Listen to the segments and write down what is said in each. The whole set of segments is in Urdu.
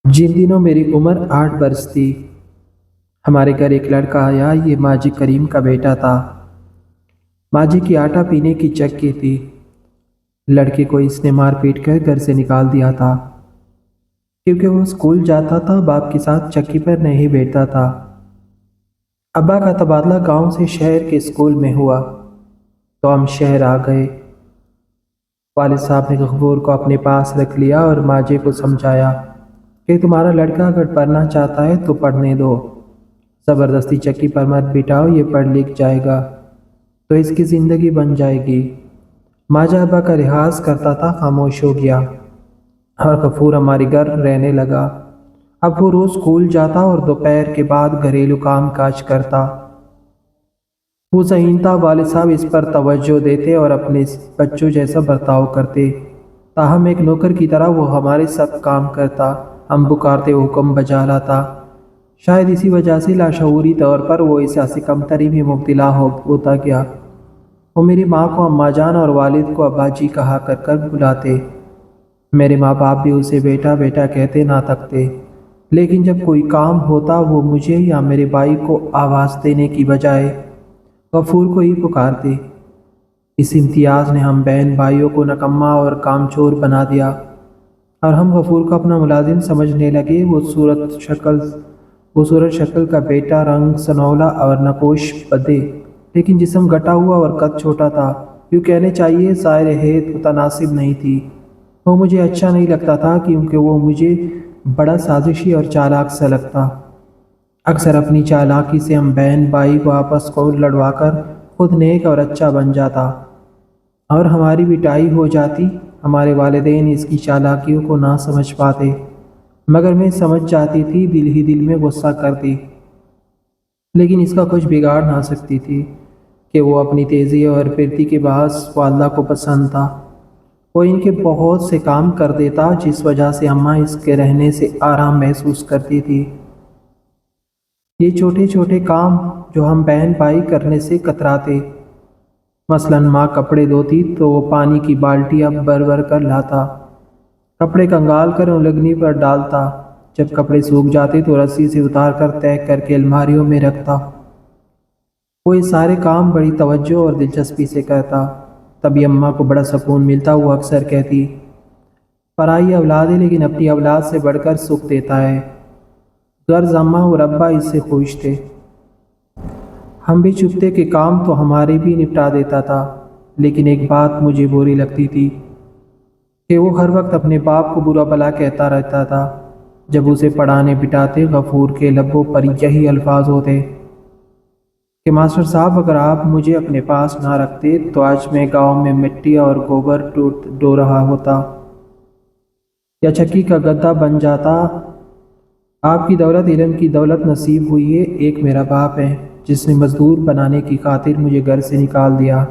جن دنوں میری عمر 8 برس تھی، ہمارے گھر ایک لڑکا آیا۔ یہ ماجی کریم کا بیٹا تھا۔ ماجی کی آٹا پینے کی چکی تھی۔ لڑکے کو اس نے مار پیٹ کر گھر سے نکال دیا تھا، کیونکہ وہ اسکول جاتا تھا، باپ کے ساتھ چکی پر نہیں بیٹھتا تھا۔ ابا کا تبادلہ گاؤں سے شہر کے اسکول میں ہوا تو ہم شہر آ گئے۔ والد صاحب نے غفور کو اپنے پاس رکھ لیا اور ماجی کو سمجھایا کہ تمہارا لڑکا اگر پڑھنا چاہتا ہے تو پڑھنے دو، زبردستی چکی پر مت بٹھاؤ، یہ پڑھ لکھ جائے گا تو اس کی زندگی بن جائے گی۔ ماجا ابا کا لحاظ کرتا تھا، خاموش ہو گیا اور غفور ہمارے گھر رہنے لگا۔ اب وہ روز اسکول جاتا اور دوپہر کے بعد گھریلو کام کاج کرتا۔ وہ ذہین تھا، والد صاحب اس پر توجہ دیتے اور اپنے بچوں جیسا برتاؤ کرتے، تاہم ایک نوکر کی طرح وہ ہمارے سب کام کرتا، ہم پکارتے حکم بجا لاتا۔ شاید اسی وجہ سے لاشعوری طور پر وہ احساس کمتری میں مبتلا ہوتا گیا۔ وہ میری ماں کو اماں جان اور والد کو ابا جی کہا کر بلاتے۔ میرے ماں باپ بھی اسے بیٹا بیٹا کہتے نہ تھکتے، لیکن جب کوئی کام ہوتا وہ مجھے یا میرے بھائی کو آواز دینے کی بجائے غفور کو ہی پکارتے۔ اس امتیاز نے ہم بہن بھائیوں کو نکما اور کام چور بنا دیا اور ہم غفور کو اپنا ملازم سمجھنے لگے۔ وہ صورت شکل کا بیٹا، رنگ سنولا اور نقوش بدے، لیکن جسم گٹا ہوا اور قد چھوٹا تھا، یوں کہنے چاہیے ظاہر ہیئت متناسب نہیں تھی۔ وہ مجھے اچھا نہیں لگتا تھا کیونکہ وہ مجھے بڑا سازشی اور چالاک سا لگتا۔ اکثر اپنی چالاکی سے ہم بہن بھائی کو آپس کو لڑوا کر خود نیک اور اچھا بن جاتا اور ہماری پٹائی ہو جاتی۔ ہمارے والدین اس کی چالاکیوں کو نہ سمجھ پاتے، مگر میں سمجھ جاتی تھی، دل ہی دل میں غصہ کرتی، لیکن اس کا کچھ بگاڑ نہ سکتی تھی کہ وہ اپنی تیزی اور پھرتی کے باعث والدہ کو پسند تھا۔ وہ ان کے بہت سے کام کر دیتا، جس وجہ سے اماں اس کے رہنے سے آرام محسوس کرتی تھی۔ یہ چھوٹے چھوٹے کام جو ہم بہن بھائی کرنے سے کتراتے، مثلاً ماں کپڑے دھوتی تو وہ پانی کی بالٹی اب بھر بھر کر لاتا، کپڑے کنگال کر اولگنی پر ڈالتا، جب کپڑے سوکھ جاتے تو رسی سے اتار کر طے کر کے الماریوں میں رکھتا۔ وہ یہ سارے کام بڑی توجہ اور دلچسپی سے کرتا، تبھی اماں کو بڑا سکون ملتا۔ وہ اکثر کہتی، پرائی اولاد ہے لیکن اپنی اولاد سے بڑھ کر سکھ دیتا ہے۔ غرض اماں اور ابا اس سے خوش تھے۔ ہم بھی چپتے کہ کام تو ہمارے بھی نپٹا دیتا تھا، لیکن ایک بات مجھے بری لگتی تھی کہ وہ ہر وقت اپنے باپ کو برا بھلا کہتا رہتا تھا۔ جب اسے پڑھانے بٹھاتے، غفور کے لبوں پر یہی الفاظ ہوتے کہ ماسٹر صاحب اگر آپ مجھے اپنے پاس نہ رکھتے تو آج میں گاؤں میں مٹی اور گوبر ڈھو رہا ہوتا یا چکی کا گدھا بن جاتا۔ آپ کی دولت علم کی دولت نصیب ہوئی ہے۔ ایک میرا باپ ہے جس نے مزدور بنانے کی خاطر مجھے گھر سے نکال دیا،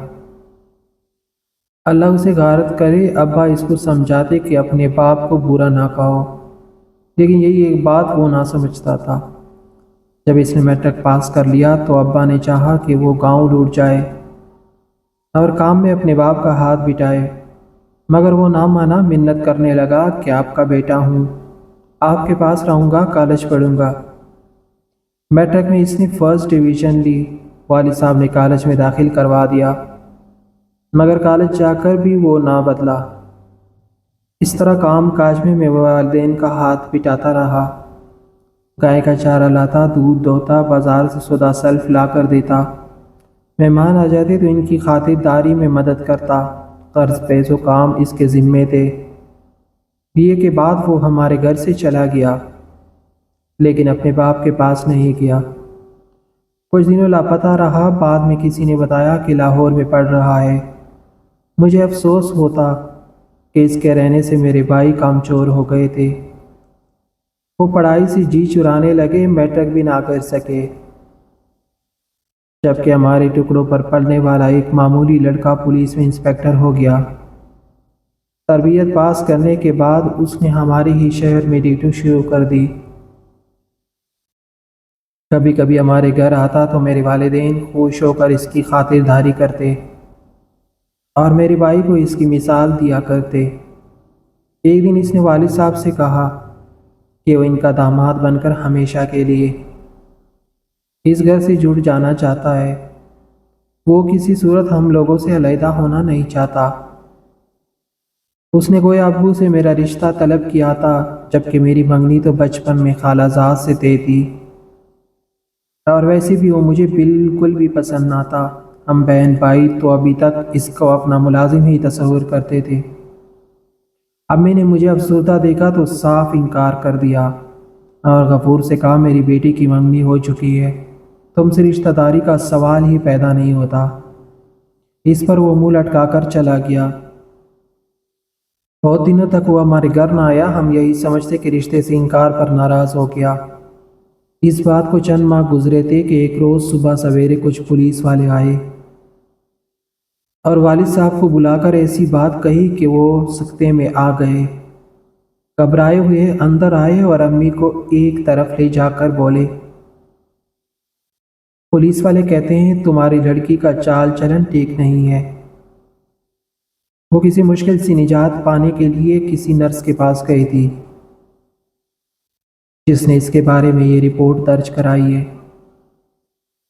اللہ اسے غارت کرے۔ ابا اس کو سمجھاتے کہ اپنے باپ کو برا نہ کہو، لیکن یہی ایک بات وہ نہ سمجھتا تھا۔ جب اس نے میٹرک پاس کر لیا تو ابا نے چاہا کہ وہ گاؤں لوٹ جائے اور کام میں اپنے باپ کا ہاتھ بٹائے، مگر وہ نہ مانا، منت کرنے لگا کہ آپ کا بیٹا ہوں، آپ کے پاس رہوں گا، کالج پڑھوں گا۔ میٹرک میں اس نے فرسٹ ڈویژن لی، والد صاحب نے کالج میں داخل کروا دیا، مگر کالج جا کر بھی وہ نہ بدلا۔ اس طرح کام کاج میں والدین کا ہاتھ بٹاتا رہا، گائے کا چارہ لاتا، دودھ دوہتا، بازار سے سودا سلف لا کر دیتا، مہمان آ جاتے تو ان کی خاطرداری میں مدد کرتا، قرض پیسوں کام اس کے ذمے تھے۔ BA کے بعد وہ ہمارے گھر سے چلا گیا، لیکن اپنے باپ کے پاس نہیں گیا۔ کچھ دنوں لاپتہ رہا، بعد میں کسی نے بتایا کہ لاہور میں پڑھ رہا ہے۔ مجھے افسوس ہوتا کہ اس کے رہنے سے میرے بھائی کامچور ہو گئے تھے۔ وہ پڑھائی سے جی چرانے لگے، میٹرک بھی نہ کر سکے، جبکہ ہمارے ٹکڑوں پر پلنے والا ایک معمولی لڑکا پولیس میں انسپکٹر ہو گیا۔ تربیت پاس کرنے کے بعد اس نے ہمارے ہی شہر میں ڈیوٹی شروع کر دی۔ کبھی کبھی ہمارے گھر آتا تو میرے والدین خوش ہو کر اس کی خاطرداری کرتے اور میرے بھائی کو اس کی مثال دیا کرتے۔ ایک دن اس نے والد صاحب سے کہا کہ وہ ان کا داماد بن کر ہمیشہ کے لیے اس گھر سے جڑ جانا چاہتا ہے۔ وہ کسی صورت ہم لوگوں سے علیحدہ ہونا نہیں چاہتا۔ اس نے گویا ابو سے میرا رشتہ طلب کیا تھا، جبکہ میری منگنی تو بچپن میں خالہ زاد سے طے تھی، اور ویسے بھی وہ مجھے بالکل بھی پسند نہ تھا۔ ہم بہن بھائی تو ابھی تک اس کو اپنا ملازم ہی تصور کرتے تھے۔ امی نے مجھے افسردہ دیکھا تو صاف انکار کر دیا اور غفور سے کہا میری بیٹی کی منگنی ہو چکی ہے، تم سے رشتہ داری کا سوال ہی پیدا نہیں ہوتا۔ اس پر وہ منہ لٹکا کر چلا گیا۔ بہت دنوں تک وہ ہمارے گھر نہ آیا۔ ہم یہی سمجھتے کہ رشتے سے انکار پر ناراض ہو گیا۔ اس بات کو چند ماہ گزرے تھے کہ ایک روز صبح سویرے کچھ پولیس والے آئے اور والد صاحب کو بلا کر ایسی بات کہی کہ وہ سکتے میں آ گئے۔ گھبرائے ہوئے اندر آئے اور امی کو ایک طرف لے جا کر بولے، پولیس والے کہتے ہیں تمہاری لڑکی کا چال چلن ٹھیک نہیں ہے۔ وہ کسی مشکل سے نجات پانے کے لیے کسی نرس کے پاس گئی تھی، جس نے اس کے بارے میں یہ رپورٹ درج کرائی ہے۔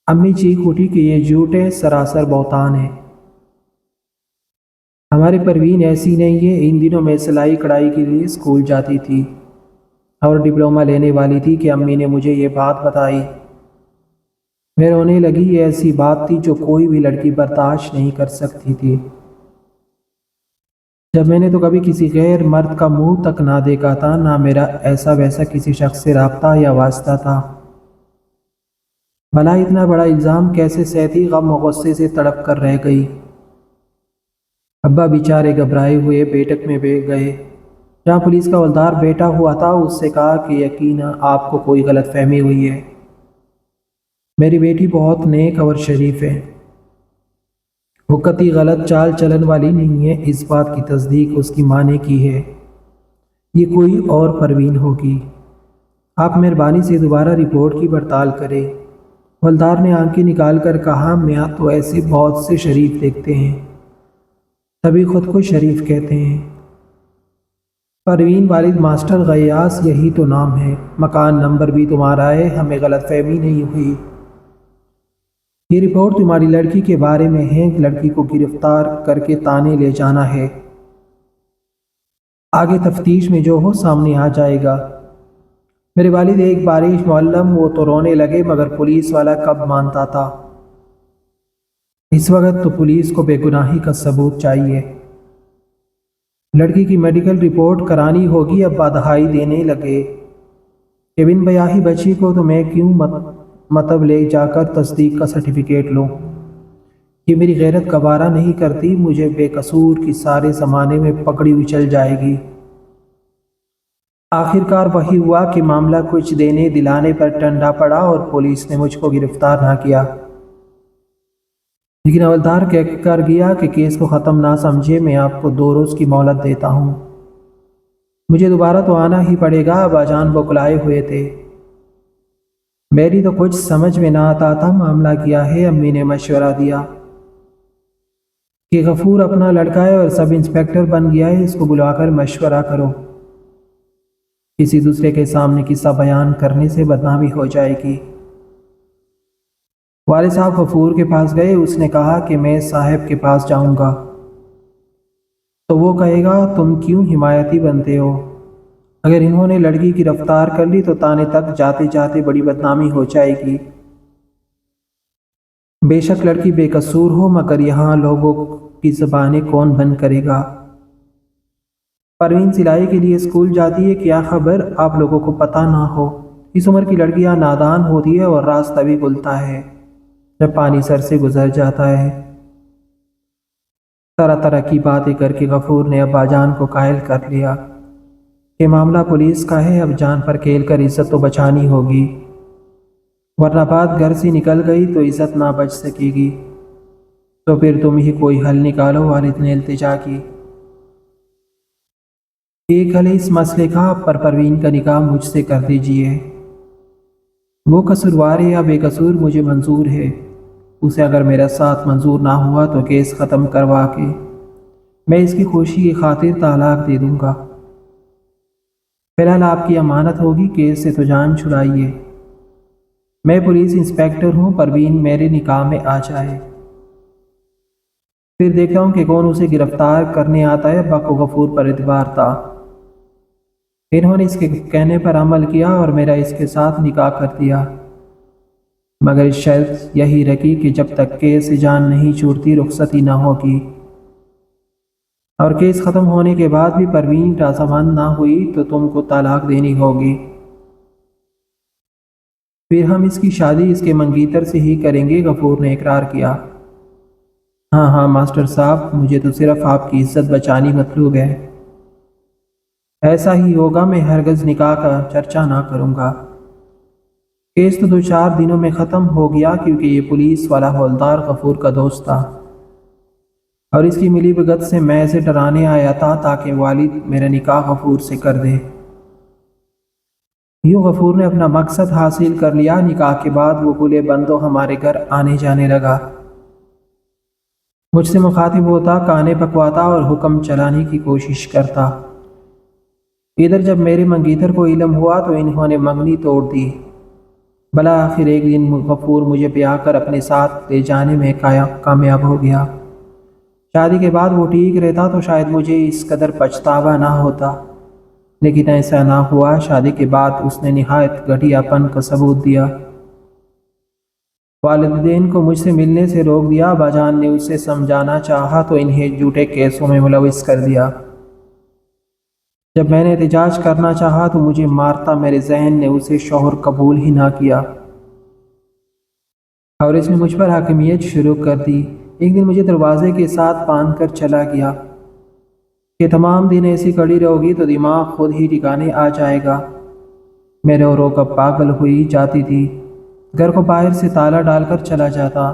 امی چیخ اٹھی کہ یہ جھوٹ ہے، سراسر بہتان ہے۔ ہماری پروین ایسی نہیں ہے، ان دنوں میں سلائی کڑھائی کے لیے اسکول جاتی تھی اور ڈپلومہ لینے والی تھی کہ امی نے مجھے یہ بات بتائی۔ میں رونے لگی۔ یہ ایسی بات تھی جو کوئی بھی لڑکی برداشت نہیں کر سکتی تھی۔ جب میں نے تو کبھی کسی غیر مرد کا منہ تک نہ دیکھا تھا، نہ میرا ایسا ویسا کسی شخص سے رابطہ یا واسطہ تھا۔ بھلا اتنا بڑا الزام کیسے سہتی؟ غم و غصے سے تڑپ کر رہ گئی۔ ابا بیچارے گھبرائے ہوئے بیٹھک میں بیٹھ گئے جہاں پولیس کا حوالدار بیٹھا ہوا تھا۔ اس سے کہا کہ یقیناً آپ کو کوئی غلط فہمی ہوئی ہے، میری بیٹی بہت نیک اور شریف ہے، وہ قطعی غلط چال چلن والی نہیں ہے۔ اس بات کی تصدیق اس کی ماں نے کی ہے، یہ کوئی اور پروین ہوگی۔ آپ مہربانی سے دوبارہ رپورٹ کی پڑتال کریں۔ حوالدار نے آنکھیں نکال کر کہا، میاں تو ایسے بہت سے شریف دیکھتے ہیں، تبھی خود کو شریف کہتے ہیں۔ پروین والد ماسٹر غیاث یہی تو نام ہے، مکان نمبر بھی تمہارا ہے، ہمیں غلط فہمی نہیں ہوئی۔ یہ رپورٹ تمہاری لڑکی کے بارے میں ہے، لڑکی کو گرفتار کر کے تانے لے جانا ہے، آگے تفتیش میں جو ہو سامنے آ جائے گا۔ میرے والد ایک بارش معلم، وہ تو رونے لگے، مگر پولیس والا کب مانتا تھا۔ اس وقت تو پولیس کو بے گناہی کا ثبوت چاہیے۔ لڑکی کی میڈیکل رپورٹ کرانی ہوگی۔ ابا دہائی دینے لگے کہ بن بیاہی بچی کو تو میں کیوں مطب لے جا کر تصدیق کا سرٹیفکیٹ لوں؟ یہ میری غیرت گوارا نہیں کرتی، مجھے بے قصور کی سارے زمانے میں پکڑی ہوئی چل جائے گی۔ آخر کار وہی ہوا کہ معاملہ کچھ دینے دلانے پر ٹنڈا پڑا اور پولیس نے مجھ کو گرفتار نہ کیا، لیکن حوالدار کہہ کر گیا کہ کیس کو ختم نہ سمجھے، میں آپ کو 2 روز کی مہلت دیتا ہوں۔ مجھے دوبارہ تو آنا ہی پڑے گا۔ ابا جان بکلائے ہوئے تھے۔ میری تو کچھ سمجھ میں نہ آتا تھا معاملہ کیا ہے۔ امی نے مشورہ دیا کہ غفور اپنا لڑکا ہے اور سب انسپکٹر بن گیا ہے، اس کو بلا کر مشورہ کرو، کسی دوسرے کے سامنے قصہ بیان کرنے سے بدنامی ہو جائے گی۔ والد صاحب غفور کے پاس گئے۔ اس نے کہا کہ میں صاحب کے پاس جاؤں گا تو وہ کہے گا تم کیوں حمایتی بنتے ہو، اگر انہوں نے لڑکی کی رفتار کر لی تو تانے تک جاتے جاتے بڑی بدنامی ہو جائے گی۔ بے شک لڑکی بے قصور ہو، مگر یہاں لوگوں کی زبانیں کون بند کرے گا؟ پروین سلائی کے لیے اسکول جاتی ہے، کیا خبر آپ لوگوں کو پتہ نہ ہو؟ اس عمر کی لڑکیاں نادان ہوتی ہے اور راستہ بھی گلتا ہے جب پانی سر سے گزر جاتا ہے۔ طرح طرح کی باتیں کر کے غفور نے ابا جان کو قائل کر لیا کہ معاملہ پولیس کا ہے، اب جان پر کھیل کر عزت تو بچانی ہوگی، ورنہ بات گھر سے نکل گئی تو عزت نہ بچ سکے گی۔ تو پھر تم ہی کوئی حل نکالو، والد نے التجا کی۔ ایک حل اس مسئلے کا، پر پروین کا نکاح مجھ سے کر دیجیے، وہ قصوروار ہے یا بے قصور مجھے منظور ہے، اسے اگر میرا ساتھ منظور نہ ہوا تو کیس ختم کروا کے میں اس کی خوشی کی خاطر طلاق دے دوں گا۔ فی الحال آپ کی امانت ہوگی، کیس سے تو جان چھڑائیے۔ میں پولیس انسپیکٹر ہوں، پروین میرے نکاح میں آ جائے، پھر دیکھتا ہوں کہ کون اسے گرفتار کرنے آتا ہے۔ ابا کو غفور پر اعتبار تھا۔ انہوں نے اس کے کہنے پر عمل کیا اور میرا اس کے ساتھ نکاح کر دیا، مگر اس شرط یہی رکھی کہ جب تک کیس سے جان نہیں چھوٹتی رخصتی نہ ہوگی، اور کیس ختم ہونے کے بعد بھی پروین رضامند نہ ہوئی تو تم کو طلاق دینی ہوگی۔ پھر ہم اس کی شادی اس کے منگیتر سے ہی کریں گے، غفور نے اقرار کیا۔ ہاں ہاں ماسٹر صاحب، مجھے تو صرف آپ کی عزت بچانی مطلوب ہے۔ ایسا ہی ہوگا، میں ہرگز نکاح کا چرچا نہ کروں گا۔ کیس تو 2 4 دنوں میں ختم ہو گیا، کیونکہ یہ پولیس والا ہولدار غفور کا دوست تھا، اور اس کی ملی بھگت سے میں اسے ڈرانے آیا تھا تاکہ والد میرا نکاح غفور سے کر دے۔ یوں غفور نے اپنا مقصد حاصل کر لیا۔ نکاح کے بعد وہ کھلے بندوں ہمارے گھر آنے جانے لگا، مجھ سے مخاطب ہوتا، کانے پکواتا اور حکم چلانے کی کوشش کرتا۔ ادھر جب میرے منگیتر کو علم ہوا تو انہوں نے منگنی توڑ دی۔ بلاخر ایک دن غفور مجھے بیاہ کر اپنے ساتھ لے جانے میں کامیاب ہو گیا۔ شادی کے بعد وہ ٹھیک رہتا تو شاید مجھے اس قدر پچھتاوا نہ ہوتا، لیکن ایسا نہ ہوا۔ شادی کے بعد اس نے نہایت گھٹیا پن کا ثبوت دیا۔ والدین کو مجھ سے ملنے سے روک دیا۔ ابا جان نے اسے سمجھانا چاہا تو انہیں جھوٹے کیسوں میں ملوث کر دیا۔ جب میں نے احتجاج کرنا چاہا تو مجھے مارتا۔ میرے ذہن نے اسے شوہر قبول ہی نہ کیا، اور اس نے مجھ پر حاکمیت شروع کر دی۔ ایک دن مجھے دروازے کے ساتھ باندھ کر چلا گیا کہ تمام دن ایسی کڑی رہو گی تو دماغ خود ہی ٹھکانے آ جائے گا۔ میں رو رو کر پاگل ہوئی جاتی تھی، گھر کو باہر سے تالا ڈال کر چلا جاتا۔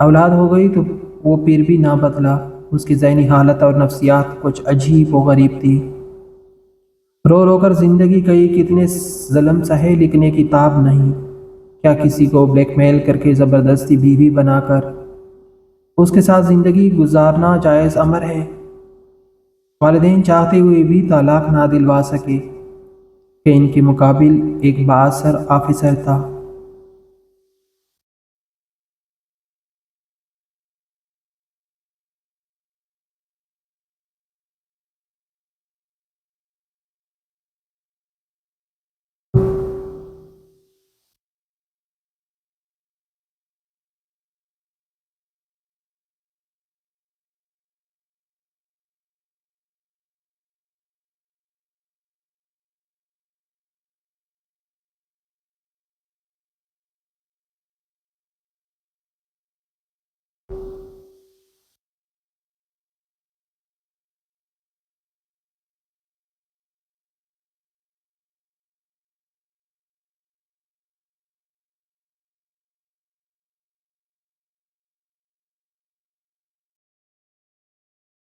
اولاد ہو گئی تو وہ پھر بھی نہ بدلا۔ اس کی ذہنی حالت اور نفسیات کچھ عجیب و غریب تھی۔ رو رو کر زندگی کئی کتنے ظلم سہے، لکھنے کی تاب نہیں۔ کیا کسی کو بلیک میل کر کے زبردستی بیوی بنا کر اس کے ساتھ زندگی گزارنا جائز امر ہے؟ والدین چاہتے ہوئے بھی طلاق نہ دلوا سکے کہ ان کے مقابل ایک بااثر آفیسر تھا۔